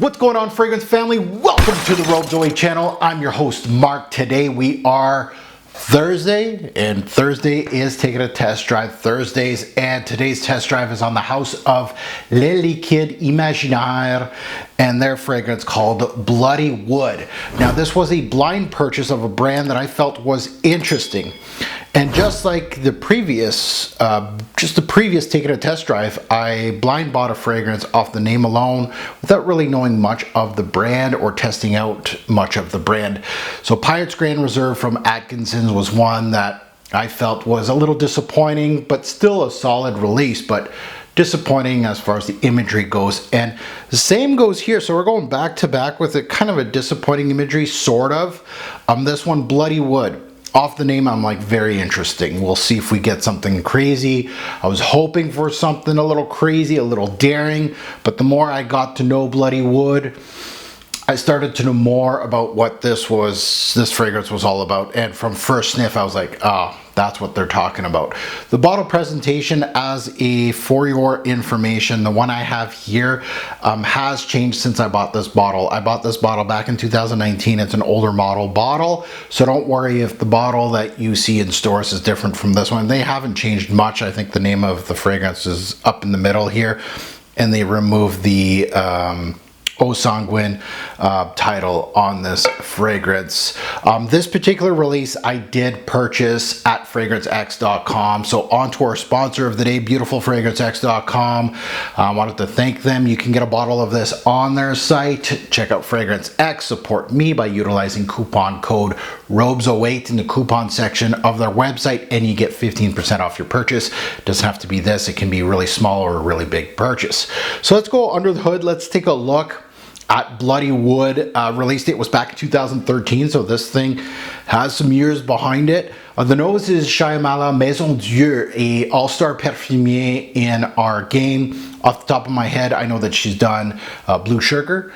What's going on, fragrance family? Welcome to the Robes Away channel. I'm your host, Mark. Today we are Thursday, and Thursday is taking a test drive Thursdays, and today's test drive is on the house of Les Liquides Imaginaires and their fragrance called Bloody Wood. Now, this was a blind purchase of a brand that I felt was interesting. And just like the previous, taking a test drive, I blind bought a fragrance off the name alone without really knowing much of the brand or testing out much of the brand. So Pirates Grand Reserve from Atkinson's was one that I felt was a little disappointing, but still a solid release, but disappointing as far as the imagery goes. And the same goes here. So we're going back to back with a kind of a disappointing imagery, sort of. This one, Bloody Wood. Off the name, I'm like, very interesting. We'll see if we get something crazy. I was hoping for something a little crazy, a little daring, but the more I got to know Bloody Wood, I started to know more about what this fragrance was all about. And from first sniff, I was like, oh, that's what they're talking about. The bottle presentation, for your information, the one I have here has changed since I bought this bottle. I bought this bottle back in 2019. It's an older model bottle, so don't worry if the bottle that you see in stores is different from this one. They haven't changed much. I think the name of the fragrance is up in the middle here, and they removed the Eau Sanguine title on this fragrance. This particular release I did purchase at fragrancex.com. So on to our sponsor of the day, beautifulfragrancex.com. I wanted to thank them. You can get a bottle of this on their site. Check out Fragrance X. Support me by utilizing coupon code ROBES08 in the coupon section of their website, and you get 15% off your purchase. It doesn't have to be this. It can be really small or a really big purchase. So let's go under the hood. Let's take a look at Bloody Wood. Release date was back in 2013, so this thing has some years behind it. The nose is Shyamala Maison Dieu, a all-star perfumier in our game. Off the top of my head, I know that she's done blue sugar,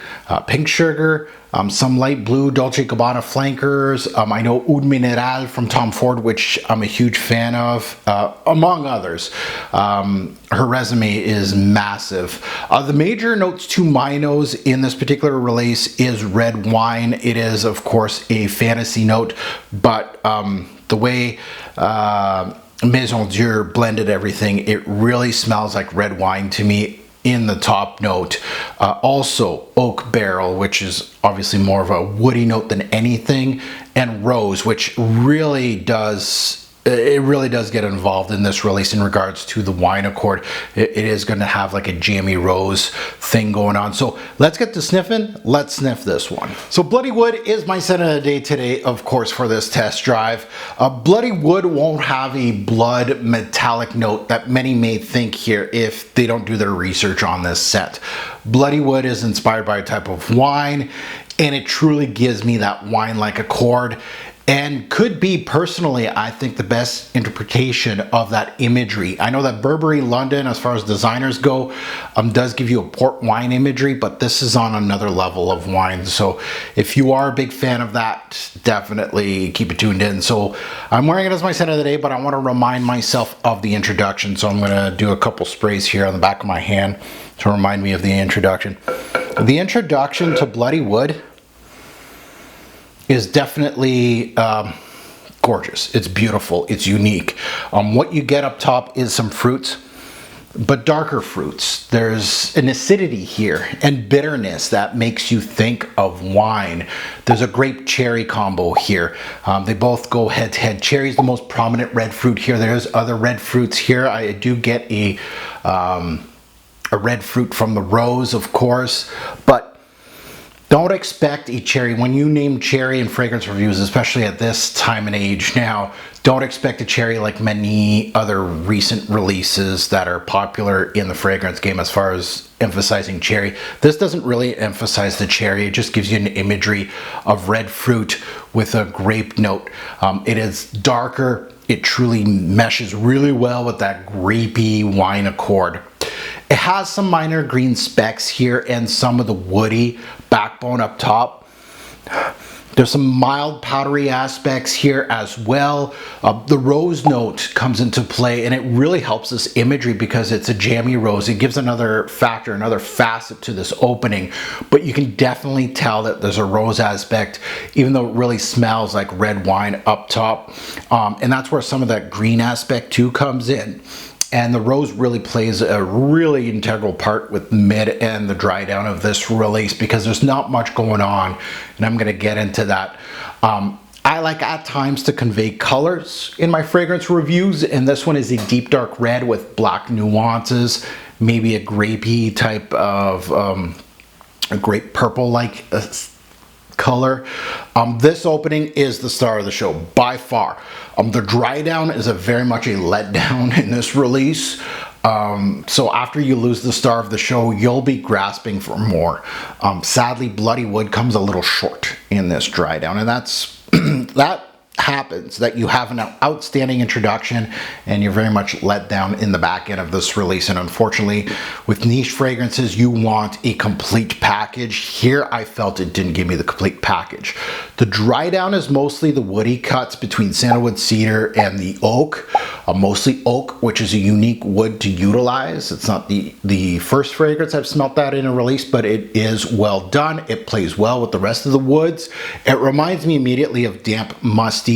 pink sugar, some light blue Dolce & Gabbana flankers. I know Oud Mineral from Tom Ford, which I'm a huge fan of, among others. Her resume is massive. The major notes to my nose in this particular release is red wine. It is, of course, a fantasy note, but the way Maison Dieu blended everything, it really smells like red wine to me in the top note. Also oak barrel, which is obviously more of a woody note than anything, and rose, which really does get involved in this release in regards to the wine accord. It is going to have like a jammy rose thing going on. So let's get to sniffing. Let's sniff this one. So Bloody Wood is my scent of the day today, of course, for this test drive. Bloody Wood won't have a blood metallic note that many may think here if they don't do their research on this scent. Bloody Wood is inspired by a type of wine, and it truly gives me that wine-like accord, and could be, personally, I think, the best interpretation of that imagery. I know that Burberry London, as far as designers go, does give you a port wine imagery, but this is on another level of wine. So if you are a big fan of that, definitely keep it tuned in. So I'm wearing it as my scent of the day, but I want to remind myself of the introduction. So I'm going to do a couple sprays here on the back of my hand to remind me of the introduction. The introduction to Bloody Wood is definitely gorgeous. It's beautiful. It's unique. What you get up top is some fruits, but darker fruits. There's an acidity here and bitterness that makes you think of wine. There's a grape cherry combo here. They both go head to head. Cherry is the most prominent red fruit here. There's other red fruits here. I do get a red fruit from the rose, of course, but don't expect a cherry. When you name cherry in fragrance reviews, especially at this time and age now, don't expect a cherry like many other recent releases that are popular in the fragrance game as far as emphasizing cherry. This doesn't really emphasize the cherry. It just gives you an imagery of red fruit with a grape note. It is darker. It truly meshes really well with that grapey wine accord. It has some minor green specks here and some of the woody backbone up top. There's some mild powdery aspects here as well. The rose note comes into play, and it really helps this imagery because it's a jammy rose. It gives another factor, another facet to this opening, but you can definitely tell that there's a rose aspect, even though it really smells like red wine up top. And that's where some of that green aspect too comes in. And the rose really plays a really integral part with mid and the dry down of this release because there's not much going on, and I'm gonna get into that. I like at times to convey colors in my fragrance reviews, and this one is a deep dark red with black nuances, maybe a grapey type of a grape purple like color. This opening is the star of the show by far. The dry down is very much a letdown in this release. So after you lose the star of the show, you'll be grasping for more. Sadly, Bloody Wood comes a little short in this dry down, and that's that happens, that you have an outstanding introduction and you're very much let down in the back end of this release. And unfortunately, with niche fragrances, you want a complete package. Here I felt it didn't give me the complete package. The dry down is mostly the woody cuts between sandalwood, cedar, and the oak. Mostly oak, which is a unique wood to utilize. It's not the first fragrance I've smelt that in a release, but it is well done. It plays well with the rest of the woods. It reminds me immediately of damp, musty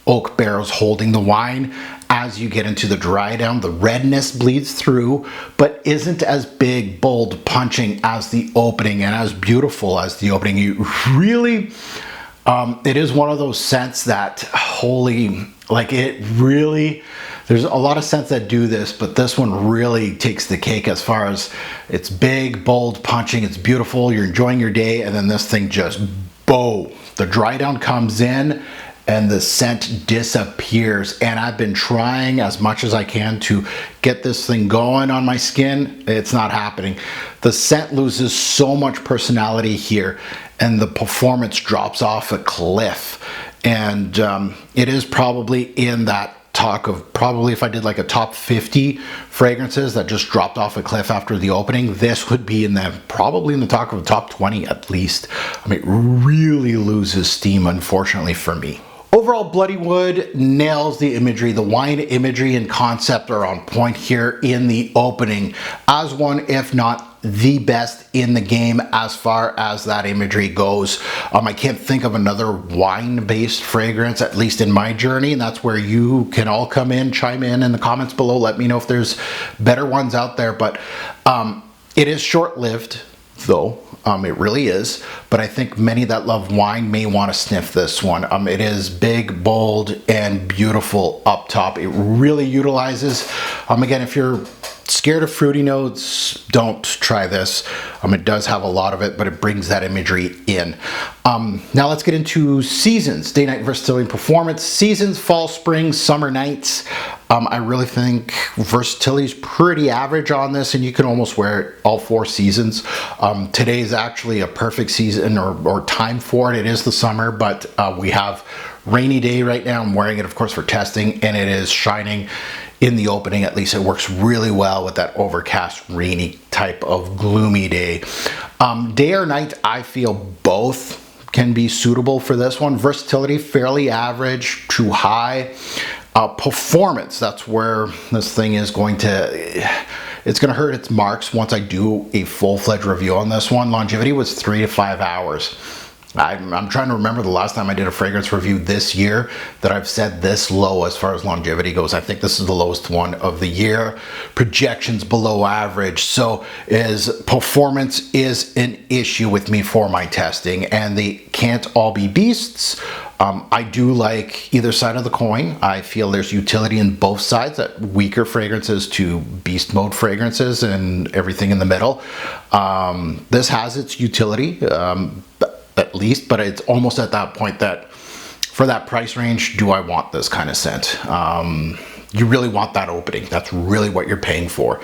oak barrels holding the wine. As you get into the dry down, the redness bleeds through, but isn't as big, bold, punching as the opening and as beautiful as the opening. You really, it is one of those scents that, holy, like it really, there's a lot of scents that do this, but this one really takes the cake as far as it's big, bold, punching, it's beautiful, you're enjoying your day, and then this thing just, bow. The dry down comes in and the scent disappears, and I've been trying as much as I can to get this thing going on my skin. It's not happening. The scent loses so much personality here, and the performance drops off a cliff. And it is probably in that talk of, probably if I did like a top 50 fragrances that just dropped off a cliff after the opening, this would be in the, probably in the talk of the top 20 at least. I mean, it really loses steam, unfortunately for me. Overall, Bloody Wood nails the imagery. The wine imagery and concept are on point here in the opening as one, if not the best in the game as far as that imagery goes. I can't think of another wine-based fragrance, at least in my journey, and that's where you can all come in, chime in the comments below. Let me know if there's better ones out there, but it is short-lived, though. It really is, but I think many that love wine may want to sniff this one. It is big, bold, and beautiful up top. It really utilizes, again, if you're scared of fruity notes, don't try this. It does have a lot of it, but it brings that imagery in. Now let's get into seasons, day, night, versatility, and performance. Seasons, fall, spring, summer nights. I really think versatility is pretty average on this, and you can almost wear it all 4 seasons. Today is actually a perfect season or time for it. It is the summer, but we have rainy day right now. I'm wearing it, of course, for testing, and it is shining in the opening. At least it works really well with that overcast, rainy type of gloomy day. Day or night, I feel both can be suitable for this one. Versatility, fairly average to high. Performance, that's where this thing is going to, it's going to hurt its marks once I do a full-fledged review on this one. Longevity was 3 to 5 hours. I'm trying to remember the last time I did a fragrance review this year that I've said this low as far as longevity goes. I think this is the lowest one of the year. Projections below average. So performance is an issue with me for my testing, and they can't all be beasts. I do like either side of the coin. I feel there's utility in both sides, that weaker fragrances to beast mode fragrances and everything in the middle. This has its utility, at least, but it's almost at that point that for that price range, do I want this kind of scent? You really want that opening. That's really what you're paying for.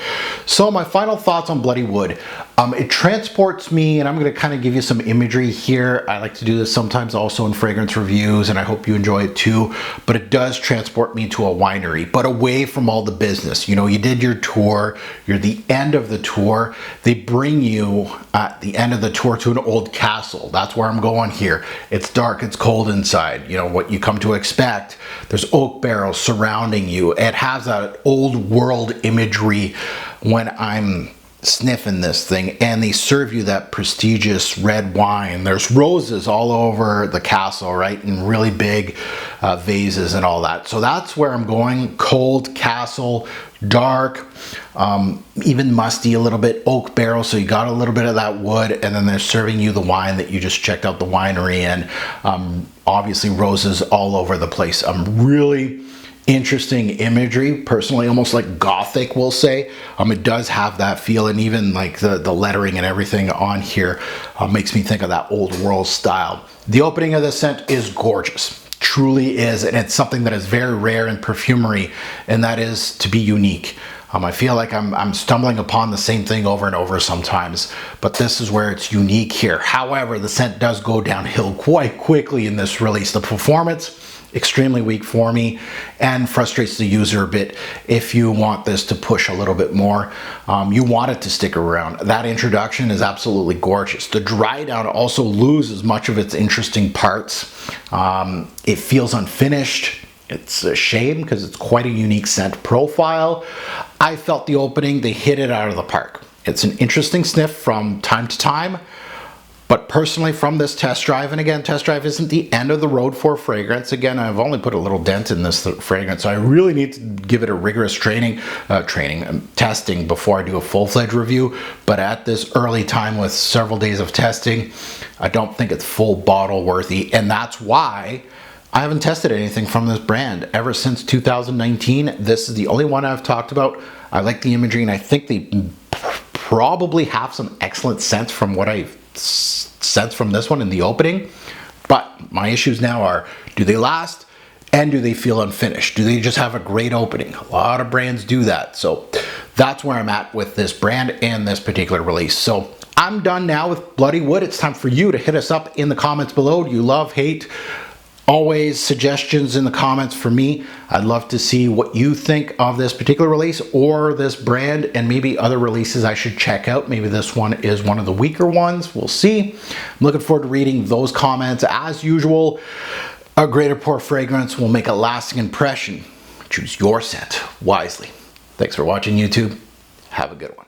So my final thoughts on Bloody Wood. It transports me, and I'm going to kind of give you some imagery here. I like to do this sometimes also in fragrance reviews, and I hope you enjoy it too. But it does transport me to a winery, but away from all the business. You know, you did your tour, you're the end of the tour. They bring you at the end of the tour to an old castle. That's where I'm going here. It's dark, it's cold inside. You know, what you come to expect. There's oak barrels surrounding you. It has that old world imagery when I'm sniffing this thing, and they serve you that prestigious red wine. There's roses all over the castle, right, in really big vases and all that. So that's where I'm going. Cold castle, dark, even musty a little bit, oak barrel, so you got a little bit of that wood, and then they're serving you the wine that you just checked out the winery, and obviously roses all over the place. Really interesting imagery, personally, almost like gothic, we'll say. It does have that feel, and even like the lettering and everything on here makes me think of that old world style. The opening of the scent is gorgeous, truly is, and it's something that is very rare in perfumery, and that is to be unique. I feel like I'm stumbling upon the same thing over and over sometimes, but this is where it's unique here. However, the scent does go downhill quite quickly in this release. The performance, extremely weak for me, and frustrates the user a bit. If you want this to push a little bit more, you want it to stick around. That introduction is absolutely gorgeous. The dry down also loses much of its interesting parts. It feels unfinished. It's a shame because it's quite a unique scent profile. I felt the opening, they hit it out of the park. It's an interesting sniff from time to time, but personally from this test drive, and again, test drive isn't the end of the road for fragrance. Again, I've only put a little dent in this fragrance, so I really need to give it a rigorous testing before I do a full-fledged review. But at this early time with several days of testing, I don't think it's full bottle worthy, and that's why I haven't tested anything from this brand ever since 2019. This is the only one I've talked about. I like the imagery, and I think they probably have some excellent scents from what I've sensed from this one in the opening. But my issues now are, do they last? And do they feel unfinished? Do they just have a great opening? A lot of brands do that. So that's where I'm at with this brand and this particular release. So I'm done now with Bloody Wood. It's time for you to hit us up in the comments below. Do you love, hate? Always suggestions in the comments for me. I'd love to see what you think of this particular release or this brand, and maybe other releases I should check out. Maybe this one is one of the weaker ones. We'll see. I'm looking forward to reading those comments. As usual, a great or poor fragrance will make a lasting impression. Choose your scent wisely. Thanks for watching, YouTube. Have a good one.